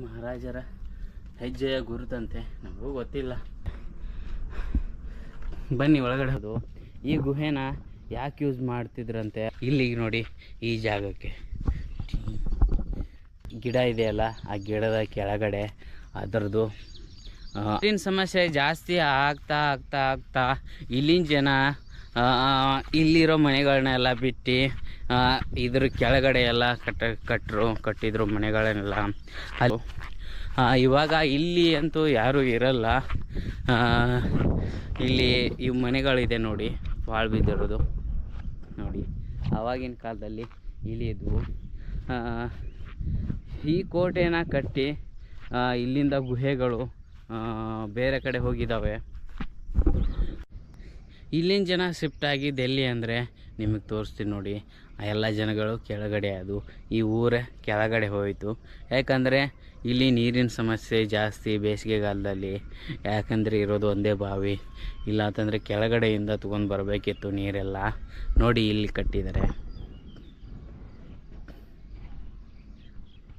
ಮಹಾರಾಜರ ಹೆಜ್ಜೆಯ ಗುರುತಂತೆ, ನಮಗೂ ಗೊತ್ತಿಲ್ಲ. ಬನ್ನಿ ಒಳಗಡೆ. ಅದು ಈ ಗುಹೆನ ಯಾಕೆ ಯೂಸ್ ಮಾಡ್ತಿದ್ರಂತೆ, ಇಲ್ಲಿಗೆ ನೋಡಿ, ಈ ಜಾಗಕ್ಕೆ ಗಿಡ ಇದೆಯಲ್ಲ, ಆ ಗಿಡದ ಕೆಳಗಡೆ ಅದರದ್ದು ನೀರಿನ ಸಮಸ್ಯೆ ಜಾಸ್ತಿ ಆಗ್ತಾ ಆಗ್ತಾ ಆಗ್ತಾ ಇಲ್ಲಿನ ಜನ ಇಲ್ಲಿರೋ ಮನೆಗಳನ್ನೆಲ್ಲ ಬಿಟ್ಟು ಇದ್ರ ಕೆಳಗಡೆ ಎಲ್ಲ ಕಟ್ಟಿದ್ರು ಮನೆಗಳನ್ನೆಲ್ಲ. ಅದು ಇವಾಗ ಇಲ್ಲಿ ಅಂತೂ ಯಾರೂ ಇರಲ್ಲ. ಇಲ್ಲಿ ಈ ಮನೆಗಳಿದೆ ನೋಡಿ, ಪಾಳು ಬಿದ್ದಿರೋದು ನೋಡಿ. ಆವಾಗಿನ ಕಾಲದಲ್ಲಿ ಇಲ್ಲಿ ಇದ್ವು. ಈ ಕೋಟೆನ ಕಟ್ಟಿ ಇಲ್ಲಿಂದ ಗುಹೆಗಳು ಬೇರೆ ಕಡೆ ಹೋಗಿದ್ದಾವೆ. ಇಲ್ಲಿನ ಜನ ಶಿಫ್ಟ್ ಆಗಿದ್ದು ಎಲ್ಲಿ ಅಂದರೆ ನಿಮಗೆ ತೋರಿಸ್ತೀನಿ ನೋಡಿ. ಆ ಎಲ್ಲ ಜನಗಳು ಕೆಳಗಡೆ, ಅದು ಈ ಊರೇ ಕೆಳಗಡೆ ಹೋಯಿತು. ಯಾಕಂದರೆ ಇಲ್ಲಿ ನೀರಿನ ಸಮಸ್ಯೆ ಜಾಸ್ತಿ ಬೇಸಿಗೆಗಾಲದಲ್ಲಿ. ಯಾಕಂದರೆ ಇರೋದು ಒಂದೇ ಬಾವಿ, ಇಲ್ಲ ಅಂತಂದರೆ ಕೆಳಗಡೆಯಿಂದ ತೊಗೊಂಡು ಬರಬೇಕಿತ್ತು ನೀರೆಲ್ಲ. ನೋಡಿ ಇಲ್ಲಿ ಕಟ್ಟಿದ್ದಾರೆ.